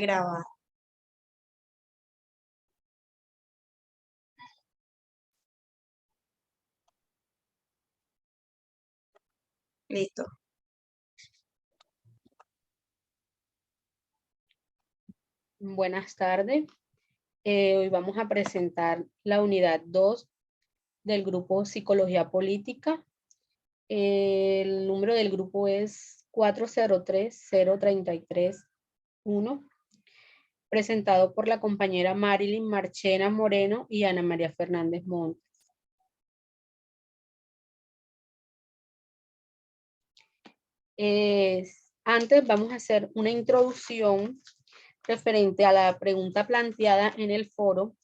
grabar. Listo. Buenas tardes. Hoy vamos a presentar la unidad 2 del grupo Psicología Política. El número del grupo es 403-033-1, presentado por la compañera Marilyn Marchena Moreno y Ana María Fernández Montes. Antes vamos a hacer una introducción referente a la pregunta planteada en el foro.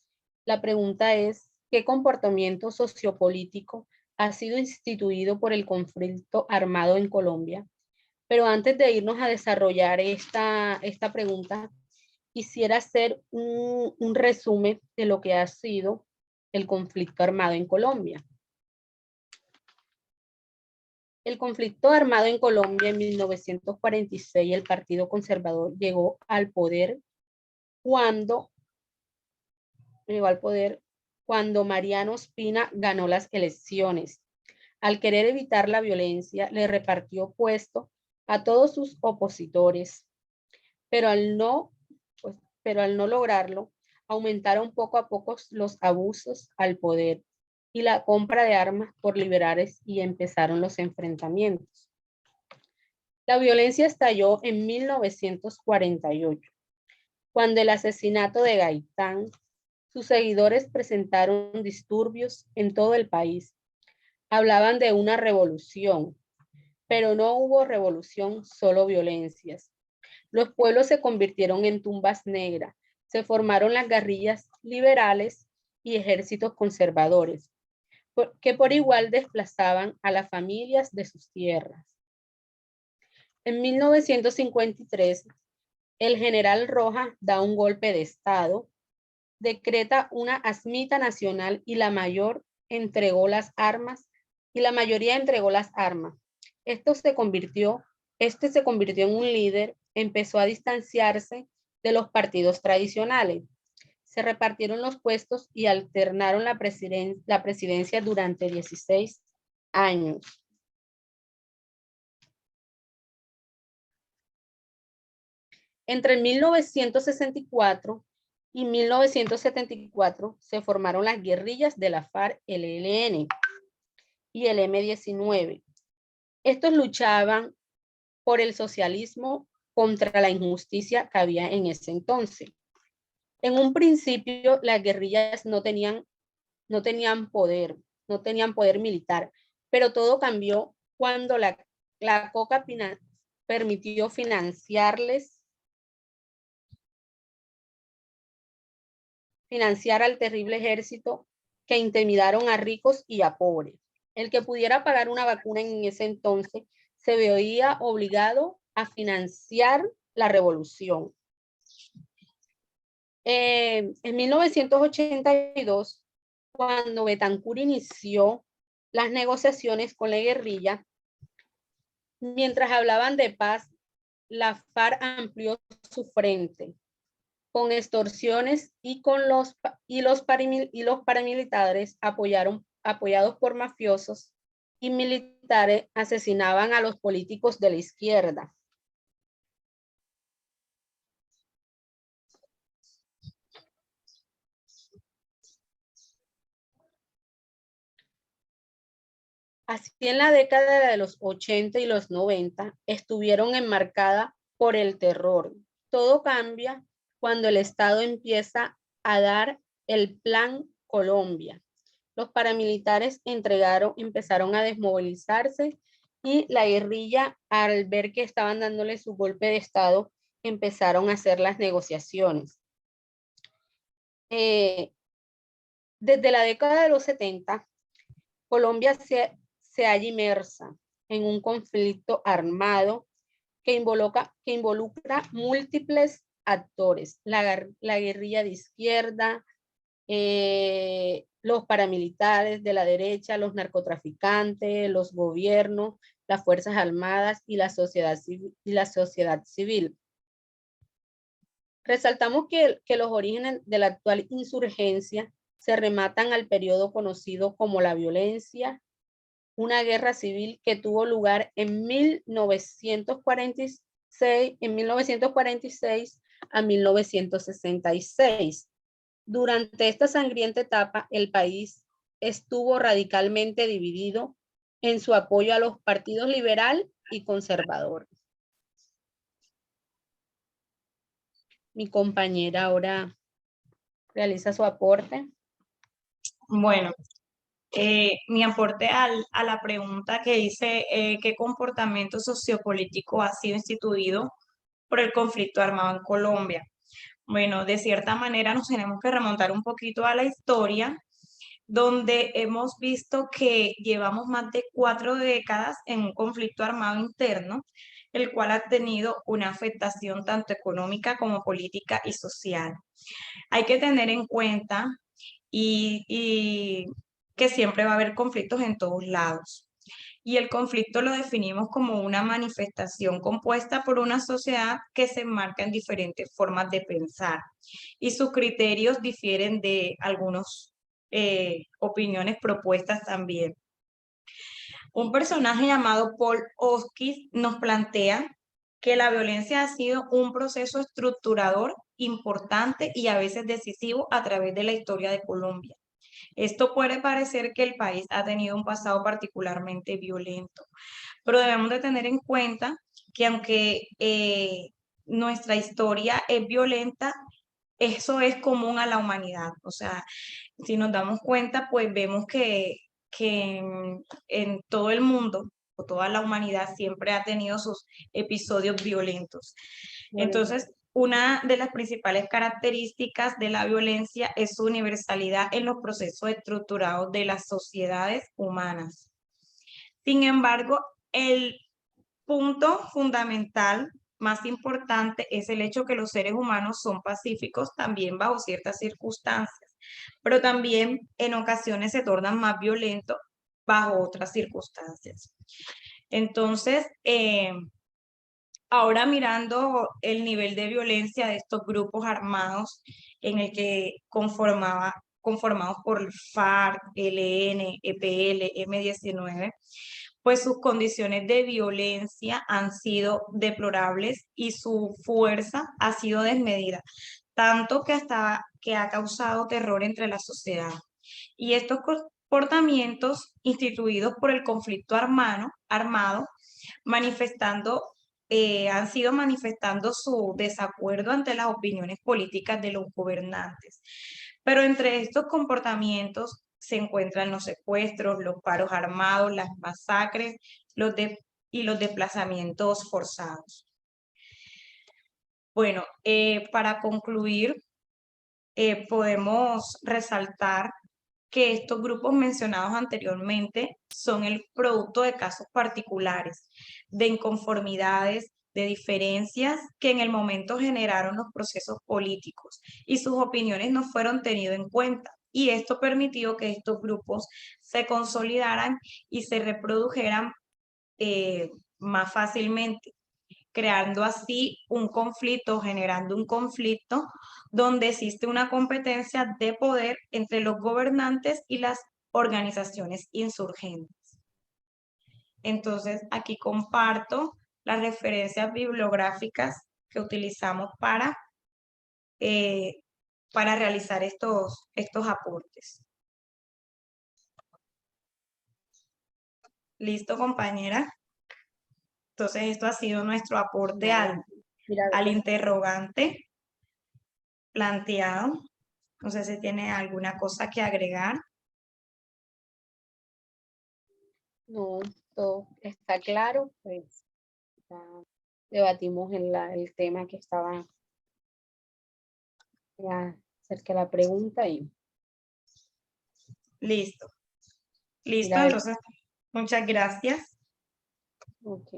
La pregunta es: ¿qué comportamiento sociopolítico ha sido instituido por el conflicto armado en Colombia? Pero antes de irnos a desarrollar esta pregunta, quisiera hacer un resumen de lo que ha sido el conflicto armado en Colombia. El conflicto armado en Colombia en 1946, el Partido Conservador llegó al poder cuando Mariano Ospina ganó las elecciones. Al querer evitar la violencia, le repartió puesto a todos sus opositores, pero al no lograrlo, aumentaron poco a poco los abusos al poder y la compra de armas por liberales, y empezaron los enfrentamientos. La violencia estalló en 1948, cuando el asesinato de Gaitán. Sus seguidores presentaron disturbios en todo el país. Hablaban de una revolución, pero no hubo revolución, solo violencias. Los pueblos se convirtieron en tumbas negras. Se formaron las guerrillas liberales y ejércitos conservadores, que por igual desplazaban a las familias de sus tierras. En 1953, el general Rojas da un golpe de Estado, decreta una asmita nacional y la mayoría entregó las armas. Este se convirtió en un líder, empezó a distanciarse de los partidos tradicionales. Se repartieron los puestos y alternaron la presidencia durante 16 años. Entre 1964 y 1974 se formaron las guerrillas de la FARC, el ELN y el M-19. Estos luchaban por el socialismo contra la injusticia que había en ese entonces. En un principio, las guerrillas no tenían poder militar, pero todo cambió cuando la Coca permitió financiar al terrible ejército que intimidaron a ricos y a pobres. El que pudiera pagar una vacuna en ese entonces se veía obligado a financiar la revolución. En 1982, cuando Betancur inició las negociaciones con la guerrilla, mientras hablaban de paz, la FARC amplió su frente con extorsiones, y los paramilitares apoyados por mafiosos y militares asesinaban a los políticos de la izquierda. Así, en la década de los 80 y los 90 estuvieron enmarcadas por el terror. Todo cambia cuando el Estado empieza a dar el Plan Colombia. Los paramilitares empezaron a desmovilizarse, y la guerrilla, al ver que estaban dándole su golpe de Estado, empezaron a hacer las negociaciones. Desde la década de los 70, Colombia se halla inmersa en un conflicto armado que involucra múltiples actores: la guerrilla de izquierda, los paramilitares de la derecha, los narcotraficantes, los gobiernos, las fuerzas armadas y la sociedad civil. Resaltamos que los orígenes de la actual insurgencia se rematan al periodo conocido como la violencia, una guerra civil que tuvo lugar en 1946 a 1966. Durante esta sangrienta etapa, el país estuvo radicalmente dividido en su apoyo a los partidos liberal y conservador. Mi compañera ahora realiza su aporte. Bueno, mi aporte a la pregunta que dice ¿qué comportamiento sociopolítico ha sido instituido por el conflicto armado en Colombia? Bueno, de cierta manera nos tenemos que remontar un poquito a la historia, donde hemos visto que llevamos más de 4 décadas en un conflicto armado interno, el cual ha tenido una afectación tanto económica como política y social. Hay que tener en cuenta y que siempre va a haber conflictos en todos lados. Y el conflicto lo definimos como una manifestación compuesta por una sociedad que se enmarca en diferentes formas de pensar y sus criterios difieren de algunas opiniones propuestas también. Un personaje llamado Paul Hotchkiss nos plantea que la violencia ha sido un proceso estructurador importante y a veces decisivo a través de la historia de Colombia. Esto puede parecer que el país ha tenido un pasado particularmente violento, pero debemos de tener en cuenta que aunque nuestra historia es violenta, eso es común a la humanidad. O sea, si nos damos cuenta, pues vemos que en todo el mundo o toda la humanidad siempre ha tenido sus episodios violentos. Entonces, una de las principales características de la violencia es su universalidad en los procesos estructurados de las sociedades humanas. Sin embargo, el punto fundamental más importante es el hecho que los seres humanos son pacíficos también bajo ciertas circunstancias, pero también en ocasiones se tornan más violentos bajo otras circunstancias. Entonces, ahora mirando el nivel de violencia de estos grupos armados en el que conformados por FARC, ELN, EPL, M-19, pues sus condiciones de violencia han sido deplorables y su fuerza ha sido desmedida, tanto que hasta que ha causado terror entre la sociedad. Y estos comportamientos instituidos por el conflicto armado han sido manifestando su desacuerdo ante las opiniones políticas de los gobernantes. Pero entre estos comportamientos se encuentran los secuestros, los paros armados, las masacres y los desplazamientos forzados. Bueno, para concluir, podemos resaltar que estos grupos mencionados anteriormente son el producto de casos particulares, de inconformidades, de diferencias que en el momento generaron los procesos políticos y sus opiniones no fueron tenidas en cuenta. Y esto permitió que estos grupos se consolidaran y se reprodujeran más fácilmente, creando así un conflicto, generando un conflicto donde existe una competencia de poder entre los gobernantes y las organizaciones insurgentes. Entonces, aquí comparto las referencias bibliográficas que utilizamos para realizar estos aportes. ¿Listo, compañera? Entonces, esto ha sido nuestro aporte al interrogante planteado. No sé si tiene alguna cosa que agregar. No, todo está claro, pues ya debatimos el tema que estaba acerca de la pregunta y Listo. Listo, entonces, muchas gracias. ok.